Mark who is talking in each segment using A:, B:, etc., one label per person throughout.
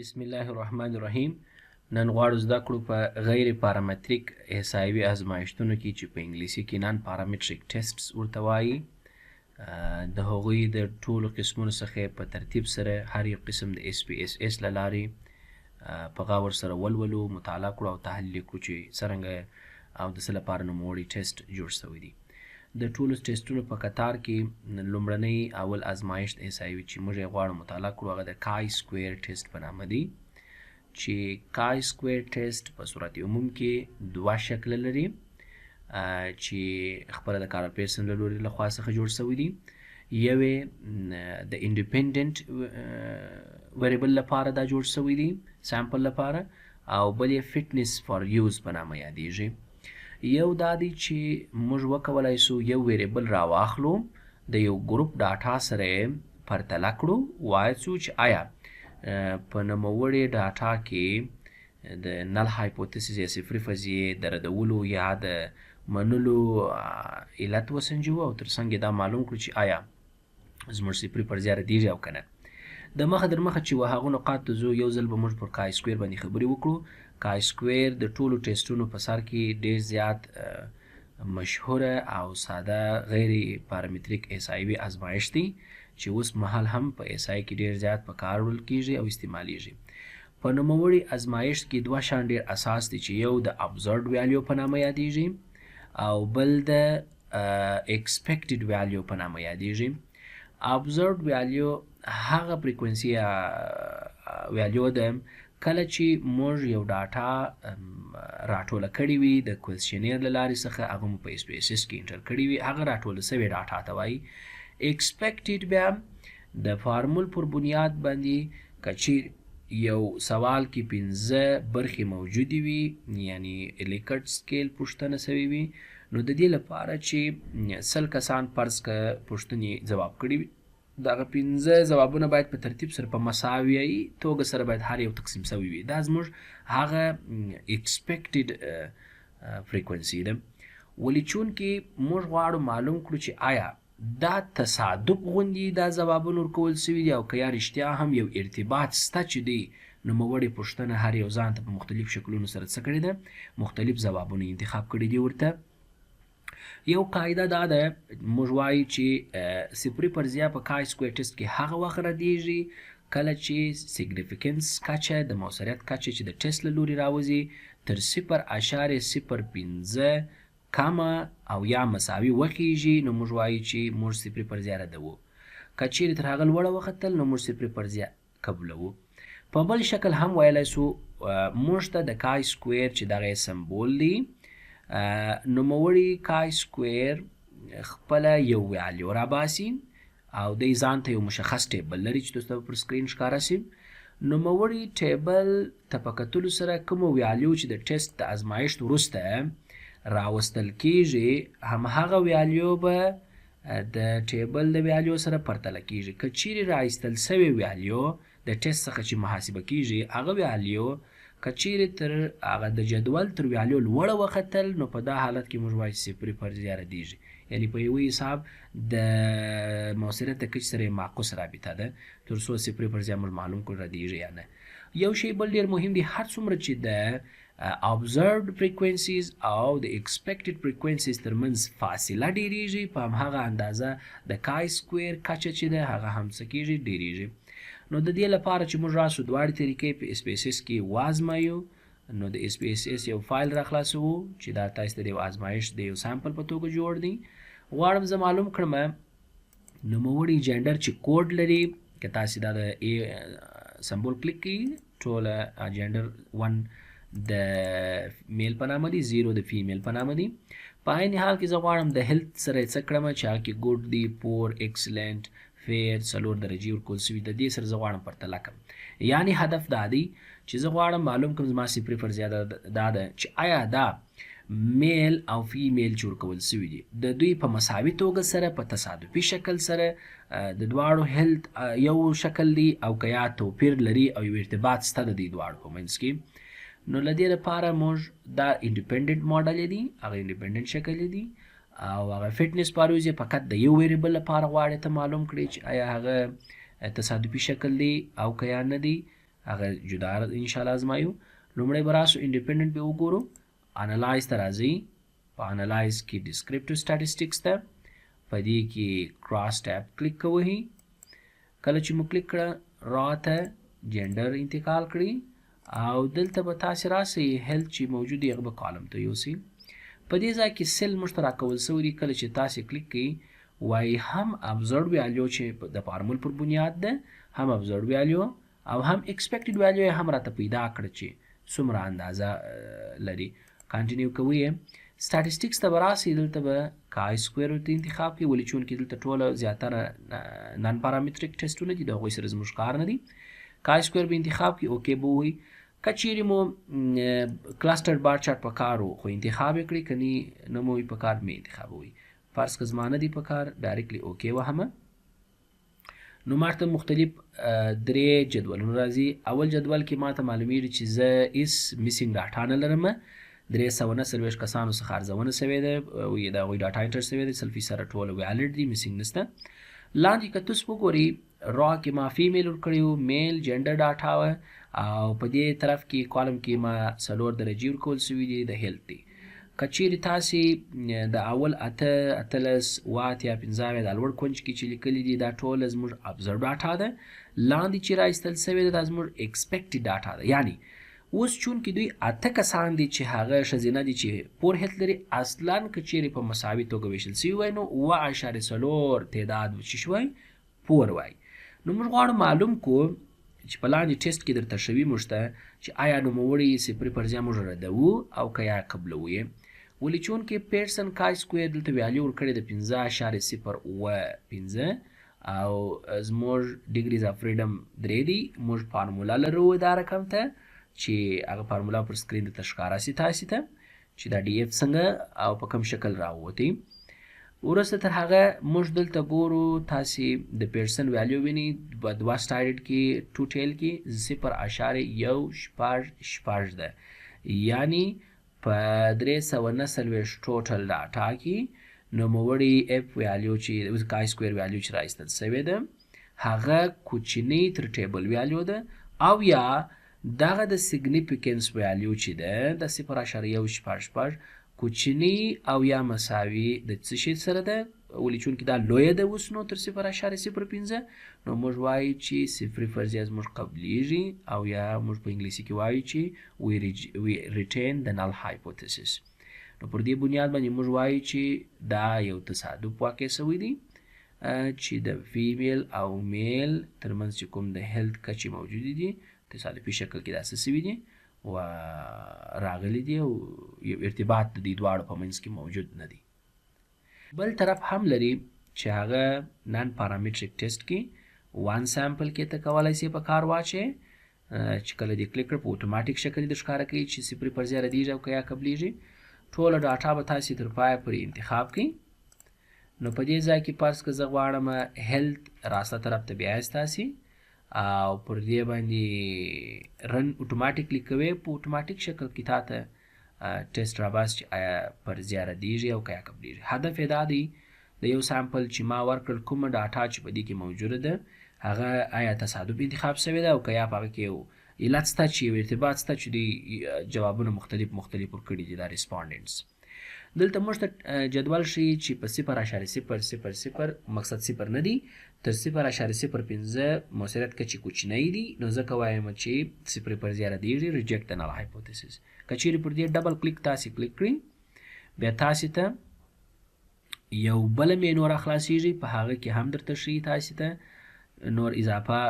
A: بسم الله الرحمن الرحیم. نن غواړو زده کړو په غیر پارامتریک احصایوي ازمایښتونو کې چې په انګلیسي کې نان پارامتریک ټیسټس ورته وایي د هغوی د ټولو قسمونو څخه په ترتیب سره هر یو قسم د SPSS له لارې په غور سره ولولو، مطالعه کړو او تحلیل کړو چې څرنګه او د څه لپاره نوموړی ټیسټ جوړ شوی دی. د ټولو ټیسټونو په قطار کې لومړنی اول ازمایښت احصایوي چې موږ یې غواړو مطالعه کړو هغه د کای سکویر ټیسټ په نامه دی، چې کای سکویر ټیسټ په صورت عموم کې دوه شکله لري چې خپله د کارل پیرسن له لوري لخوا څخه جوړ شوی دی. یو یې د انډیپینډنټ ویریبل لپاره دا جوړ شوی دی، سامپل لپاره، او بل یې فټنس فار یوز په نامه یادیږي. یو دا دی چې موږ وکولای سو یو ویریبل راواخلو، د یو ګروپ ډاټا سره یې پرتله کړو، وایو چې آیا په نوموړې ډاټا کې د نل هایپوتیسس یا صفري فرضیې د ردولو یا د منلو علت وسنجو او تر څنګ دا معلوم کړو چې آیا زموږ صفري فرضیه ردیږي او که نه. د مخه در مخه چې هغو نقاط ته ځو، یو ځل به موږ پر کای سکویر باندې خبرې وکړو. کای سکویر د ټولو ټیسټونو په سر کې ډېر زیات مشهوره او ساده غیر پارامتریک احصایوي ازمایښت دی چې اوس مهال هم په احصایې کې ډېر زیات په کار وړل کیږي او استعمالیږي. په نوموړي ازمایښت کې دوه شیان ډېر اساس دي چې یو د ابزرد ویلیو په نامه یادیږي او بل د ایکسپیکټډ ویلیو په نامه یادیږي. ابزرد ویلیو هغه فریکونسي ویلیو ده کله چې موږ یو ډاټا راټوله کړې وي د کویسشنیر له لارې څخه، هغه مو په SPSS کې انټر کړې وي، هغه راټوله سوې ډاټا ته وایي. ایکسپیکټډ بیا د فارمول پر بنیاد باندې که چیرې یو سوال کې 15 برخې موجودې وي، یعنی لیکټ سکیل پوښتنه سوې وي، نو د دې لپاره چې 100 کسان فرض که پوښتنې ځواب کړي وي، دغه 15 ځوابونه باید په ترتیب سره په مساوي توګه سره باید هر یو تقسیم شوی وي. دا زموږ هغه ایکسپیکټډ فریکونسي ده. ولې چونکې موږ غواړو معلوم کړو چې آیا دا تصادف غوندې دا ځوابونه ورکول شوي دي او که یا رښتیا هم یو ارتباط شته چې دی نوموړې پوښتنه هر یو ځان ته په مختلف شکلونو سره څه کړې ده، مختلف ځوابونه انتخاب کړي دي ورته. یو قاعده دا ده، موږ وایو چې صفري فرضیه په کای سکویر ټیسټ کې هغه وخت ردیږي کله چې سیګنیفیکنس کچه د موثریت کچه چې د ټیسټ له لوري راوځي تر 0.05 کمه او یا مساوي وخیږي، نو موږ وایو چې موږ صفري فرضیه ردوو. که چیرې تر هغه لوړه وختل نو موږ صفري فرضیه قبلوو. په بل شکل هم ویلی سو موږ ته د کای سکویر چې دغه سمبول دی، نوموړي کای سکویر خپله یو ویلیو راباسي او دی ځان ته یو مشخص ټیبل لري چې تاسو ته پر سکرین ښکاره شي. نوموړي ټیبل ته په کتلو سره کومو ویلیو چې د ټیسټ د ازمایښت وروسته راوستل کیږي، همهغه ویلیو به د ټیبل د ویلیو سره پرتله کیږي. که چیرې راایستل سوې ویلیو د ټیسټ څخه چې محاسبه کیږي، هغه ویلیو که چیرې تر هغه د جدول تر ویلیو لوړه وختل، نو په دا حالت کې موږ وایو صفري فرضیه ردیږي. یعنی په یوه حساب د موثریت د کچې سره معکوس رابطه ده تر څو صفري فرضیه موږ معلوم کړو ردیږي یا نه. یو شی بل ډېر مهم دی، هر څومره چې د observed frequencies او د expected frequencies ترمنځ فاصله ډیریږي، په همهغه اندازه د کای سکویر کچه چې ده هغه هم څه کیږي، ډیریږي. نو د دې لپاره چې موږ راسو دواړې طریقې په SPSS کې وازمایو، نو د SPSS یو فایل راخلاصوو چې دا تاسو ته د یو ازمایښت د یو سامپل په توګه جوړ دی. غواړم زه معلوم کړم نوموړي جنډر چې کوډ لري، که تاسو دا د سمبول کلیک کړئ، ټوله جنډر 1 د میل په نامه دی، 0 د فیمیل په نامه دی. په عین حال کې زه غواړم د هیلث سره یې څه کړم چې هغه کې ګوډ دی، پور، ایکسلنټ، فیر، 4 درجې ورکول شوي، د دې سره زه غواړم پرتله کړم. یعنی هدف دا دی چې زه غواړم معلوم کړم زما صفري فرضیه دا ده چې آیا دا میل او فیمیل چې ورکول شوي دي د دوی په مساوي توګه سره په تصادفي شکل سره د دواړو هیلث یو شکل دی او که یا توپیر لري او یو ارتباط شته د دې دواړو په منځ کې. نو له دې لپاره موږ دا انډیپینډنټ ماډل دی، هغه انډیپینډنټ شکل دی او هغه فټنس پاروز یې فقط د یو ویریبل لپاره غواړي ته معلوم کړي چې آیا هغه تصادفي شکل دی او که یا نه دی. هغه جدا ان شاء الله ازمایو. لومړی به راسو انډیپندنت به وګورو، انالایز ته راځئ، په انالایز کې ډسکریپټیو سټاټسټکس ته په دې کې کراس ټیب کلیک کوئ. کله چې مو کلیک کړه را ته جنډر انتقال کړئ او دلته به تاسې راسئ هیلث چې موجود دی هغه به کالم ته یوسئ. په دې ځای کې سیل موږ ته راکول سوی دی. کله چې تاسې کلیک کړئ وایي هم ابزرد ویلیو چې د فارمول پر بنیاد ده، هم ابزرد ویلیو او هم ایکسپیکټډ ویلیو هم راته پیدا کړه چې څومره اندازه لري. کانټینیو کوئ. سټاټسټکس ته به راسئ، دلته به کای سکویر ورته انتخاب کړئ، ولې چونکې دلته ټوله زیاتره نان پارامتریک ټسټونه دي، د هغوی سره زموږ کار نه دی. کای سکویر به انتخاب کړئ، اوکې به ووایي. که چیرې مو کلسټر بار چارټ په کار و خو انتخاب یې کړئ، که نه مو په کار مې انتخابوئ. فرض که زما نه دی په کار ډایرکټلی اوکې وهمه. نو ماته مختلف درې جدولونه راځي. اول جدول کې ماته معلومیږي چې زه هیڅ میسینګ ډاټا نه لرم. 349 کسانو څخه ارزونه سوې ده، د هغوی ډاټا انټر سوې ده، 100% ټوله ویالډ دي، میسینګ نشته. لاندې که تاسو وګورئ را کې ما فیمیل ورکړی وو، میل جنډر ډاټا وه او په دې طرف کې کالم کې ما 4 درجې ورکول سوي دي د هیلث دي. که چیرې تاسې د اول 8 18 یا 15 د لوړ کونج کې چې لیکلي دي دا ټوله زموږ ابزرو ډاټا ده. لاندې چې راایستل سوې ده دا زموږ ایکسپیکټډ ډاټا ده. یعنی اوس چونکې دوی 8 کسان دي چې هغه ښځینه دي چې پور هیلث لري، اصلا که چیرې په مساوي توګه ویشل سوي وای نو 7.4 تعداد چې شوی پور وای. نو موږ غواړو معلوم کو چې په لاندې ټیسټ کې درته شوي موږ ته چې آیا نوموړی 0% موږ ردوو او که یا قبلوو یې. ولې چونکې پیرسن کای سکویر دلته ویالو ورکړې د 15.015 او زموږ ډیګریز اف فریډم 3 دي. موږ فارمولا لرو دا رقم ته چې هغه فارمولا پر سکرین ته ښکاره سي تاسې ته چې دا ډي اف څنګه او په کوم شکل راووتی. وروسته تر هغه موږ دلته ګورو تاسې د پیرسن ویلیو وینئ په 2 سټایډ کې ټوټیل کې 0.1 ده، یعنی په 349 ټوټل ډاټا کې نوموړی اف ویلیو چې کای سکویر ویلیو چې راایستل سوې ده هغه کوچنی تر ټیبل ویلیو ده او یا دغه د سیګنیفیکنس ویلیو چې ده د 0.1 کوچنی او یا مساوي د څه شي سره ده. ولې چونکې دا لویه ده اوس نو تر 0.05 نو موږ وایو چې 0% موږ قبلیږي او یا موږ په انګلیسي کې وایو چې we retain the null hypothesis. نو پر دې بنیاد باندې موږ وایو چې دا یو تصادف واقع سوی دی چې د فیمیل او میل ترمنځ چې کوم د هیلث کچې موجودې دي تصادفي شکل کې داسې سوي دي و راغلی دی او یو ارتباط د دې دواړو په منځ کې موجود نه دی. بل طرف هم لري چې هغه نان پارامتریک ټیسټ کې وان سامپل کې ته کولی سي په کار واچې چې کله دې کلیک کړ په اتوماتیک شکل دې ښکاره کوي چې 0% ردیږي او که یا قبلیږي. ټوله ډاټا به تاسې تر پایه پورې انتخاب کړئ. نو په دې ځای کې فرض که زه غواړم هیلث راسته طرف ته بیایست تاسې او پر دې باندې رن اتوماتیکلی کوي په اتوماتیک شکل کې تا ته ټیسټ راباس چې آیا فرضیه ردیږي او که یا قبلیږي. هدف یې دا دی د یو سامپل چې ما ورکړل کومه ډاټا چې په دې کې موجوده ده هغه آیا تصادف انتخاب سوی ده او که یا په هغه کې یو علت شته چې یو ارتباط شته چې دوی جوابونه مختلف ورکړي دي دا ریسپانډنټس. دلته موږ ته جدول ښیي چې په 0.000 مقصد 0 نه دی تر 0.05 موثریت کچې کوچنی دی. نو ځکه وایم چې 0% ردیږي ریجیکټ د نل هایپوتیسس. که چیرې پر دې ډبل کلیک تاسې کلیک کړئ بیا تاسې ته یو بله مینو راخلاصیږي، په هغه کې هم درته ښیي تاسې ته نور اضافه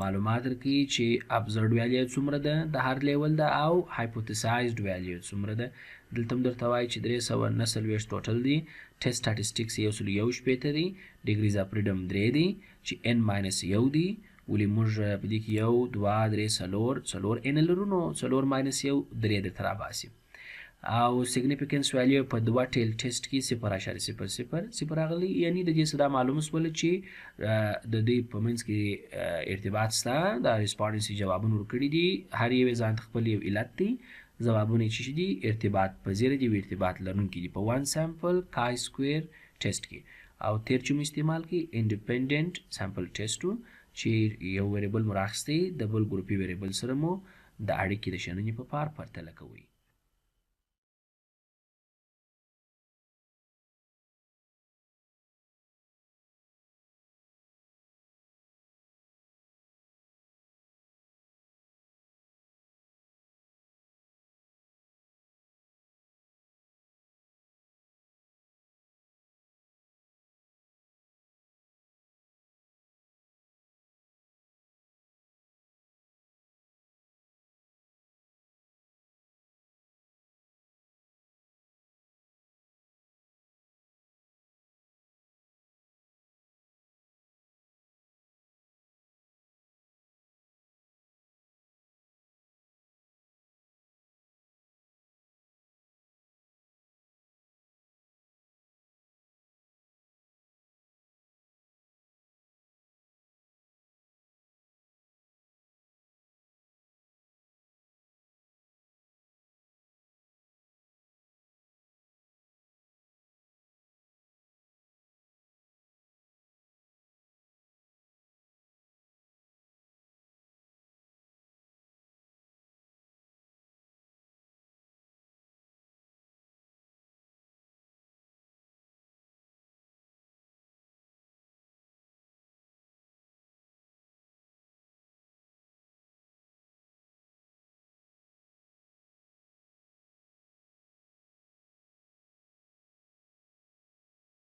A: معلومات درکوي چې ابزرد ویلیو څومره ده د هر لیول ده او هایپوتیسایزډ ویلیو څومره ده. دلته هم درته وایي چې 349 ټوټل دي، ټیسټ سټاټسټکس 160 دي، ډیګریز اف فریډم 3 دي چې n-1 دي. ولې موږ په دې کې 1 2 3 4 n لرو نو 4-1 3 درته راباسي. او سیګنیفیکنس ویلیو په 2 ټیل ټیسټ کې 0.00 راغلی، یعنی د دې څه دا معلومه شوله چې د دوی په منځ کې ارتباط شته. د ریسپانډنټس جوابونه ورکړي دي، هر یو ځان خپل یو علت دی، ځوابونه چې دي ارتباط پذیر دي او ارتباط لرونکي دي په وان سامپل کای سکویر ټیسټ کې. او تیر چې مو استعمال کی انډیپندنت سامپل ټیسټ چې یو ویریبل مو راخستی د بل ګروپي ویریبل سره مو د اړیکې د شننې په پار پرتله کوئ.